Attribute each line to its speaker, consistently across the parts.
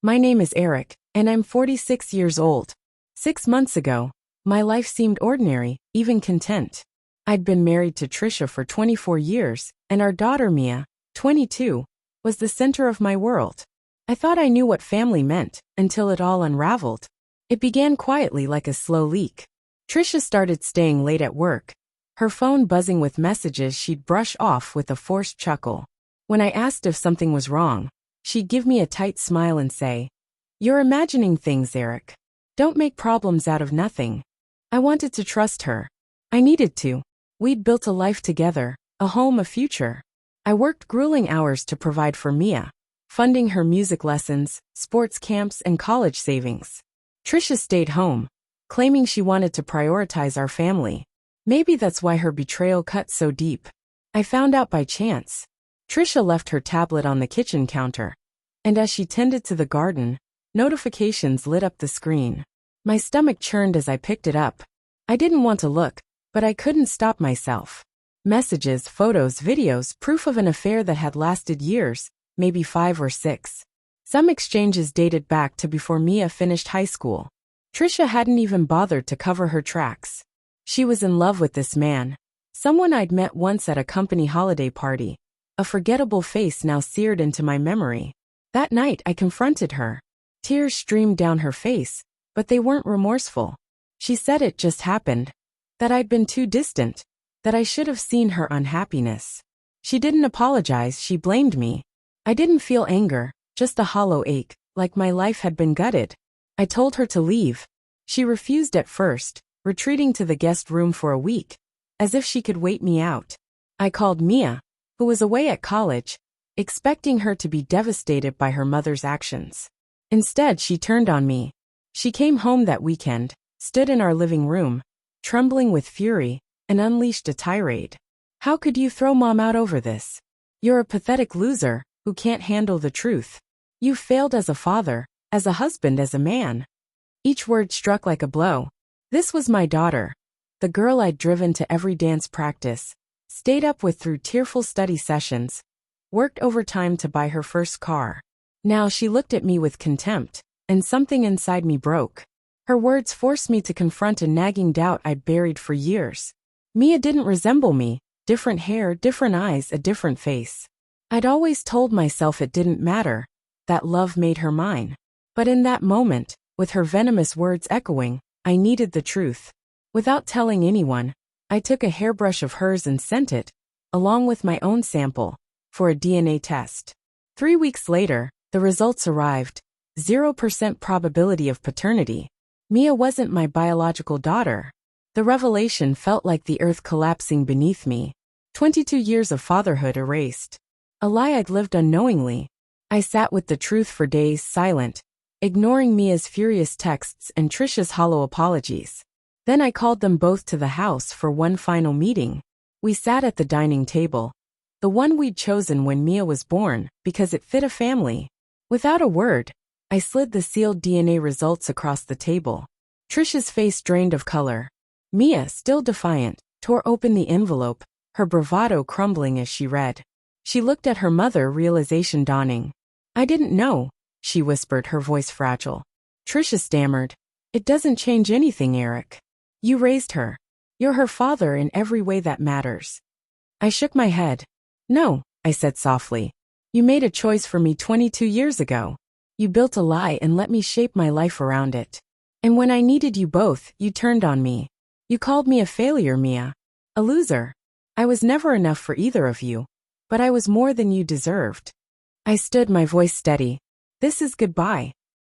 Speaker 1: My name is Eric, and I'm 46 years old. 6 months ago, my life seemed ordinary, even content. I'd been married to Trisha for 24 years, and our daughter Mia, 22, was the center of my world. I thought I knew what family meant, until it all unraveled. It began quietly like a slow leak. Trisha started staying late at work, her phone buzzing with messages she'd brush off with a forced chuckle. When I asked if something was wrong, she'd give me a tight smile and say, "You're imagining things, Eric. Don't make problems out of nothing." I wanted to trust her. I needed to. We'd built a life together, a home, a future. I worked grueling hours to provide for Mia, funding her music lessons, sports camps, and college savings. Trisha stayed home, claiming she wanted to prioritize our family. Maybe that's why her betrayal cut so deep. I found out by chance. Trisha left her tablet on the kitchen counter, and as she tended to the garden, notifications lit up the screen. My stomach churned as I picked it up. I didn't want to look, but I couldn't stop myself. Messages, photos, videos, proof of an affair that had lasted years, maybe 5 or 6. Some exchanges dated back to before Mia finished high school. Trisha hadn't even bothered to cover her tracks. She was in love with this man, someone I'd met once at a company holiday party, a forgettable face now seared into my memory. That night I confronted her. Tears streamed down her face, but they weren't remorseful. She said it just happened, that I'd been too distant, that I should have seen her unhappiness. She didn't apologize, she blamed me. I didn't feel anger, just a hollow ache, like my life had been gutted. I told her to leave. She refused at first, retreating to the guest room for a week, as if she could wait me out. I called Mia, who was away at college, expecting her to be devastated by her mother's actions. Instead, she turned on me. She came home that weekend, stood in our living room, trembling with fury, and unleashed a tirade. "How could you throw Mom out over this? You're a pathetic loser who can't handle the truth. You failed as a father, as a husband, as a man." Each word struck like a blow. This was my daughter, the girl I'd driven to every dance practice, stayed up with through tearful study sessions, worked overtime to buy her first car. Now she looked at me with contempt, and something inside me broke. Her words forced me to confront a nagging doubt I'd buried for years. Mia didn't resemble me, different hair, different eyes, a different face. I'd always told myself it didn't matter, that love made her mine. But in that moment, with her venomous words echoing, I needed the truth. Without telling anyone, I took a hairbrush of hers and sent it, along with my own sample, for a DNA test. 3 weeks later, the results arrived. 0% probability of paternity. Mia wasn't my biological daughter. The revelation felt like the earth collapsing beneath me. 22 years of fatherhood erased. A lie I'd lived unknowingly. I sat with the truth for days, silent, ignoring Mia's furious texts and Trisha's hollow apologies. Then I called them both to the house for one final meeting. We sat at the dining table, the one we'd chosen when Mia was born, because it fit a family. Without a word, I slid the sealed DNA results across the table. Trisha's face drained of color. Mia, still defiant, tore open the envelope, her bravado crumbling as she read. She looked at her mother, realization dawning. "I didn't know," she whispered, her voice fragile. Trisha stammered, "It doesn't change anything, Eric. You raised her. You're her father in every way that matters." I shook my head. "No," I said softly. "You made a choice for me 22 years ago. You built a lie and let me shape my life around it. And when I needed you both, you turned on me. You called me a failure, Mia. A loser. I was never enough for either of you, but I was more than you deserved." I stood, my voice steady. "This is goodbye."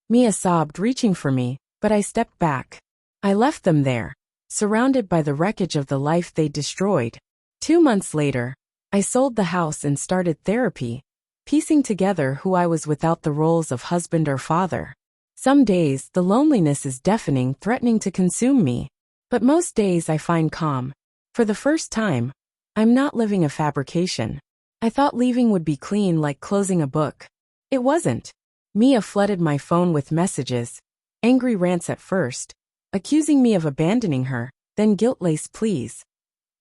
Speaker 1: Mia sobbed, reaching for me, but I stepped back. I left them there, surrounded by the wreckage of the life they destroyed. 2 months later, I sold the house and started therapy, piecing together who I was without the roles of husband or father. Some days, the loneliness is deafening, threatening to consume me. But most days I find calm. For the first time, I'm not living a fabrication. I thought leaving would be clean, like closing a book. It wasn't. Mia flooded my phone with messages, angry rants at first, accusing me of abandoning her, then guilt-laced pleas.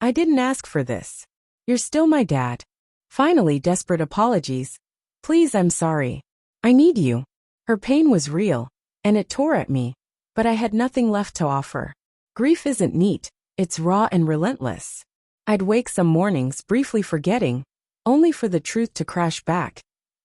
Speaker 1: "I didn't ask for this. You're still my dad." Finally, desperate apologies. "Please, I'm sorry. I need you." Her pain was real, and it tore at me, but I had nothing left to offer. Grief isn't neat, it's raw and relentless. I'd wake some mornings briefly forgetting, only for the truth to crash back.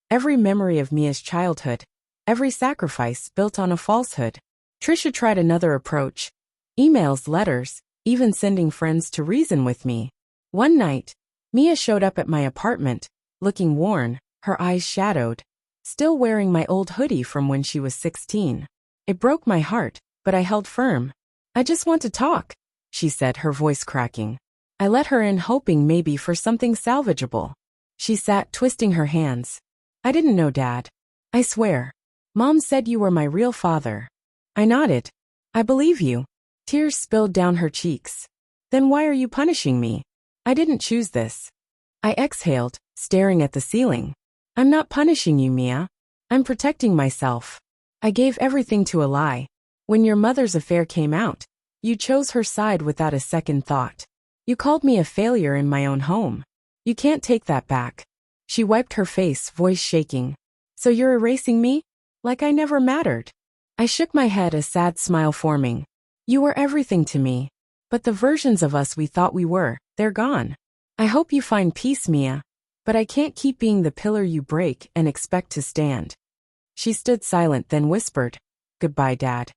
Speaker 1: Every memory of Mia's childhood, every sacrifice built on a falsehood. Trisha tried another approach. Emails, letters, even sending friends to reason with me. One night, Mia showed up at my apartment, looking worn, her eyes shadowed, still wearing my old hoodie from when she was 16. It broke my heart, but I held firm. "I just want to talk," she said, her voice cracking. I let her in, hoping maybe for something salvageable. She sat, twisting her hands. "I didn't know, Dad. I swear. Mom said you were my real father." I nodded. "I believe you." Tears spilled down her cheeks. "Then why are you punishing me? I didn't choose this." I exhaled, staring at the ceiling. "I'm not punishing you, Mia. I'm protecting myself. I gave everything to a lie. When your mother's affair came out, you chose her side without a second thought. You called me a failure in my own home. You can't take that back." She wiped her face, voice shaking. "So you're erasing me? Like I never mattered." I shook my head, a sad smile forming. "You were everything to me. But the versions of us we thought we were, they're gone. I hope you find peace, Mia. But I can't keep being the pillar you break and expect to stand." She stood silent, then whispered, "Goodbye, Dad,"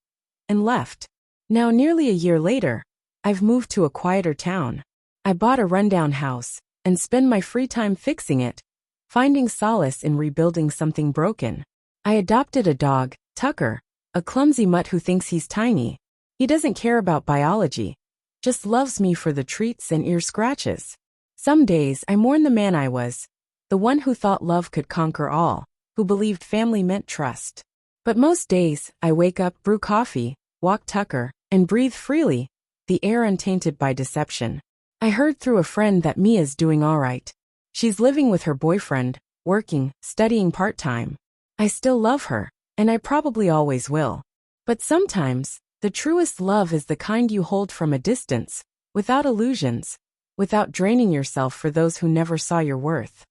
Speaker 1: and left. Now, nearly a year later, I've moved to a quieter town. I bought a rundown house and spend my free time fixing it, finding solace in rebuilding something broken. I adopted a dog, Tucker, a clumsy mutt who thinks he's tiny. He doesn't care about biology, just loves me for the treats and ear scratches. Some days I mourn the man I was, the one who thought love could conquer all, who believed family meant trust. But most days, I wake up, brew coffee, walk Tucker, and breathe freely, the air untainted by deception. I heard through a friend that Mia's doing all right. She's living with her boyfriend, working, studying part-time. I still love her, and I probably always will. But sometimes, the truest love is the kind you hold from a distance, without illusions, without draining yourself for those who never saw your worth.